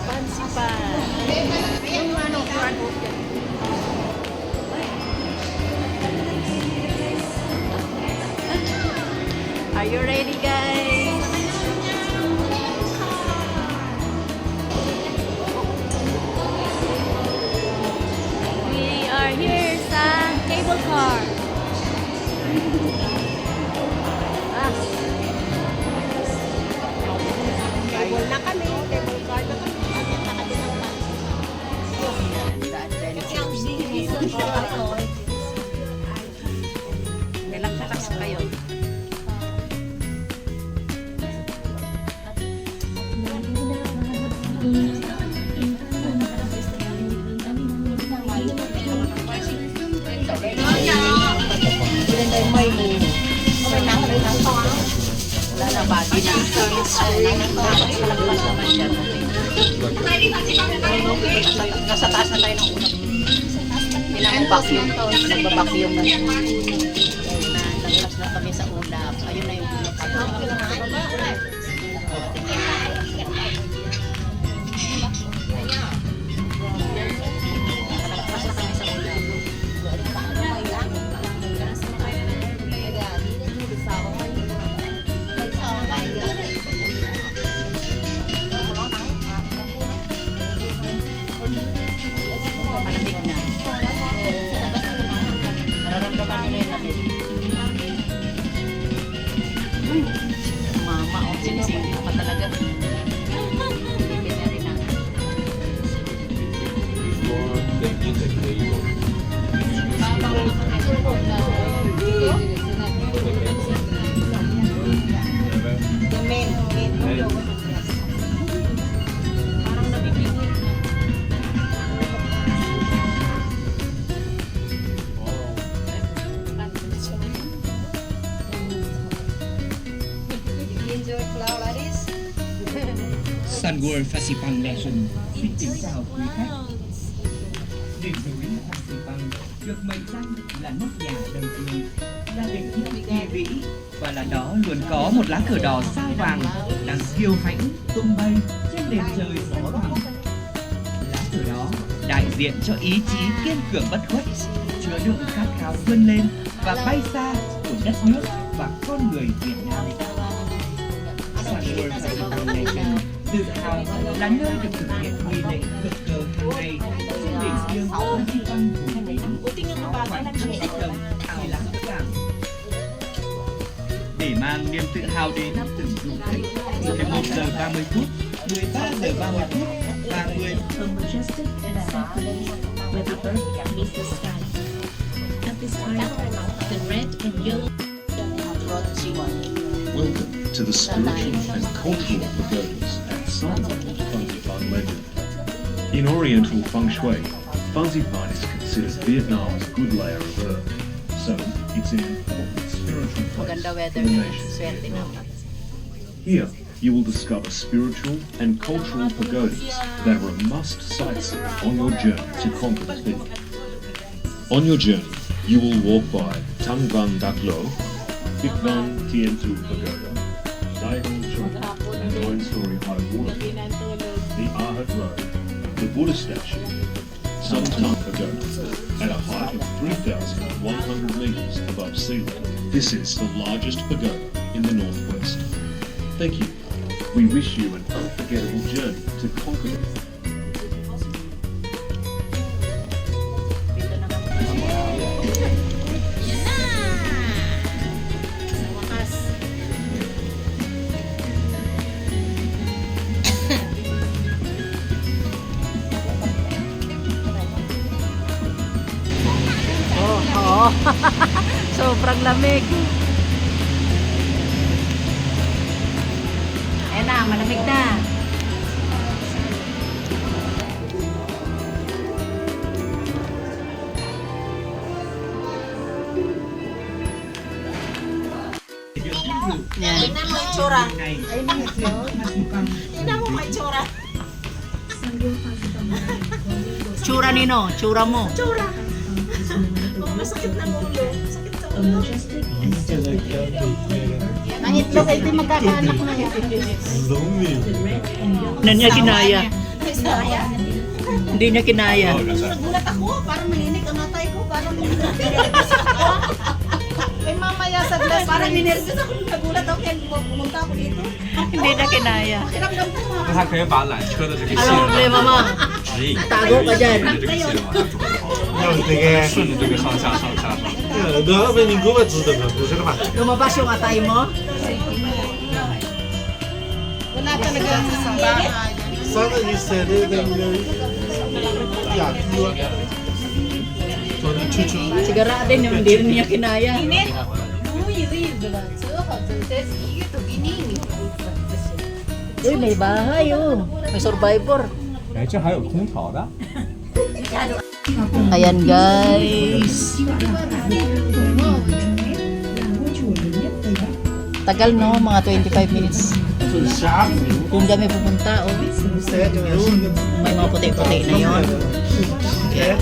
Fancy pan. Yung ano, front open. Are you ready, guys? We are here sa cable car. Cable na kami, cable car na kami. Relax kayo. Wala na bagay na. Nasa taas na tayo ng ulam. Kailangan vacuum. Nagba-vacuum na. Naglas na kami sa ulap. Ayun na yung ulap. Naglas na kami sa ulap. Malamig na. Nararamdaman nyo na yung lamig. Mama, sinisingin ka pa talaga. Hindi na rin na. Parang nabibigil. Sun World Fasipang Lesson. Xin kính chào quý khách. Đền núi Fasipang được mệnh danh là nóc nhà đầu tiên, là đỉnh thiêng kỳ vĩ và là đó luôn có một lá cờ đỏ sao vàng đang kiêu hãnh tung bay trên nền trời gió vàng. Lá cờ đó đại diện cho ý chí kiên cường bất khuất, chứa đựng khát khao vươn lên và bay xa của đất nước và con người Việt Nam. Sun World Fasipang Lesson tự hào là nơi được thực hiện nghi lễ cờ cờ hàng ngày trên đỉnh thiêng Fasipang Hùng Vĩ có khoảng 50 đồng ao lá vàng. Để mang niềm tự hào đến từng du khách, từ 11 giờ 30 phút, 13 giờ 30 phút và 10 So majestic and sacred, where the earth meets the sky. At this time, the red and yellow Welcome to the spiritual and cultural pagodas at Saigon Fansipan Legend. In Oriental Feng Shui, Fansipan is considered Vietnam's good layer of earth, so it's an important spiritual place Maganda for weather the na. nation. Swerte naman. Here, you will discover spiritual and cultural pagodas that are a must sightsee on your journey to conquer the Tibet. On your journey, you will walk by Tang Van Dak Lo, Big Van Tien Tu Pagoda, Dai Hong Chung, and 9-story high waterfall, the Arhat Road, the Buddha statue, Sun Tung Pagoda, at a height of 3,100 meters above sea level. This is the largest pagoda in the northwest. Thank you. We wish you an unforgettable journey to conquer it. Dito na kami. Yan na! Sa wakas. Oh. Sobrang lamig. Ayan na, malamig na. Yan. Tingnan mo yung tsura. Ngày Tingnan mo may tsura. Tsura nino, tsura mo. Tsura. Masakit na mo ulo. Sakit sa a ulo. majestic and sacred Ang itlog ay di magkakaanak na yan. the red and yellow Na niya ginaya. Hindi niya kinaya. Nagulat ako, parang nanginig ang matay ko, parang Ay mamaya sa glass, parang ninervous ako nung nagulat ako kaya pumunta ako dito. Hindi niya kinaya. Pakiramdam ko mga.那它可以把缆车的这个线 Ano problema mo? 指引， Tago ka dyan. 这个线往下转， Yung tingin. 顺着这个上下上下。 Dapat yung gubat sudah na. Gusto naman. Lumabas yung atay mo? Wala talaga sa bahay. Sana yung sede ng yeah, Sigara din yung hindi rin niya kinaya. Uy, may bahay oh. May survivor. 哎，这还有空调的。 Ayan guys. Tagal no, mga 25 minutes. Kung kami pupunta, oh. May mga puti-puti na yon. Yeah.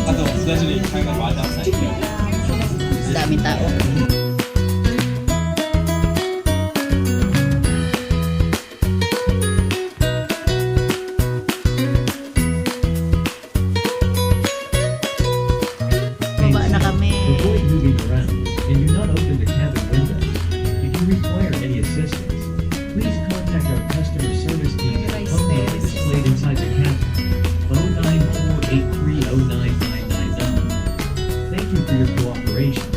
他总是在这里开个滑翔伞。 Daming tao. Baba na kami. Avoid moving around and do not open the cabin windows. If you require any assistance, please contact our customer service team at the phone number displayed inside the cabin. 09483099999. Thank you for your cooperation.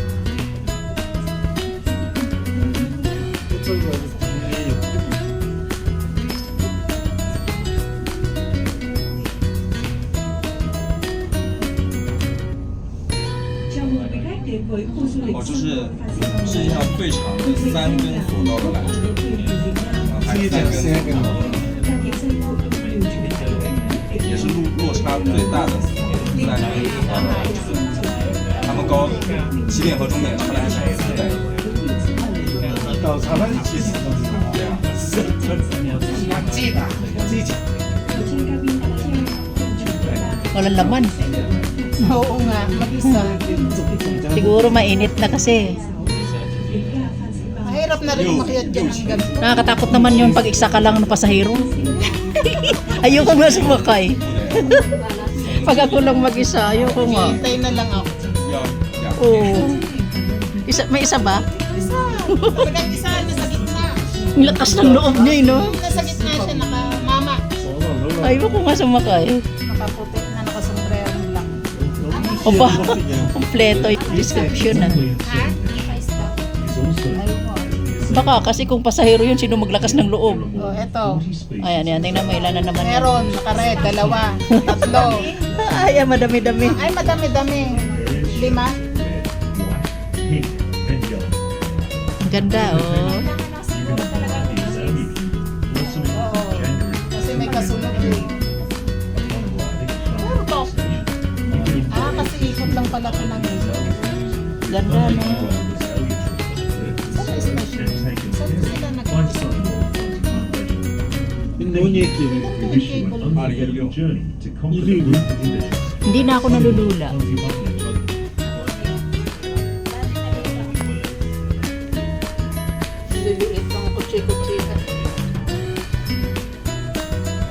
Oh, 这是世界上最长的3根索道的缆车，还有3根，也是落差最大的3根索道的缆车。它们高起点和终点差的还是很大的。 到他们其实都是这样。 Walang laman. Oo nga, mag-isa. Siguro mainit na kasi. Mahirap na rin umakyat dyan ang ganito. Nakakatakot naman yun pag isa ka lang ng pasahero. Ayoko nga sumakay. Pag ako lang mag-isa, ayoko nga. Hintay na lang ako. Oo. May isa ba? Isa. Talagang isa na sa gitna. Ang lakas ng loob niya, no? Nasa gitna siya, naka-mama. Ayoko nga sumakay. Nakaputik na nakasombrero lang. Opa, kompleto yung description na. Baka kasi kung pasahero yun, sino maglakas ng loob? Oh, eto. Ayan, yan. Tingnan mo, ilan na naman. yan. Meron, naka-red, 2, 3. Ay, madami-dami. Ay, madami-dami. 5. Pink and yellow. Ang ganda, oh. You can apply these immediately. Also, Oo. January Kasi may kasunod eh. Meron to. Kasi ikot lang pala ito ng ikot. Ganda, no? Saan station? Saan sila We wish you an unforgettable journey to conquer the winter conditions. Hindi na ako nalulula. Liliit ng kutsi-kutsi.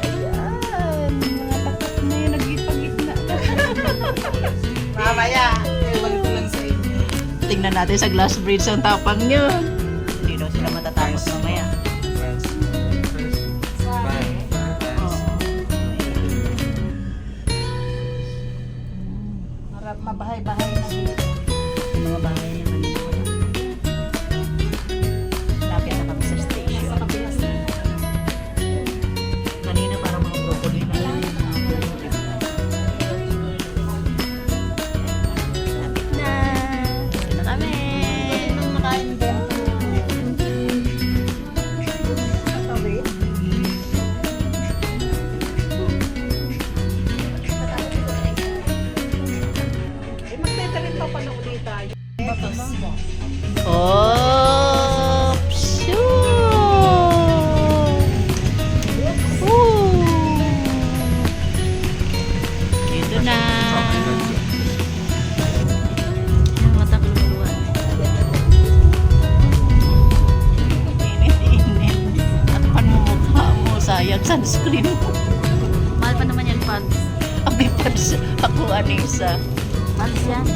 Ayan, mga tapat na yun, nagipagitna. Mamaya, ewan ko lang sa inyo. Tingnan natin sa glass bridge ang tapang nyo. Hindi daw sila matatapos mamaya. Marap mabahay-bahay na dito. Yung mga bahay niya kanina wala. Lapit na kami sa station. Sa kabilas na. Kanina parang mga broccoli na lang. Lapit na. Dito na kami. Nang naka-invento. Katabi. Eh, magtetarin pa pala ulit tayo. Batas mo. Oh, dito na. Ang mata ko lumuluan. Init, init. sunscreen. Mahal pa naman yan, Pabs. Ang pads ako, Anisa. Pabs yan.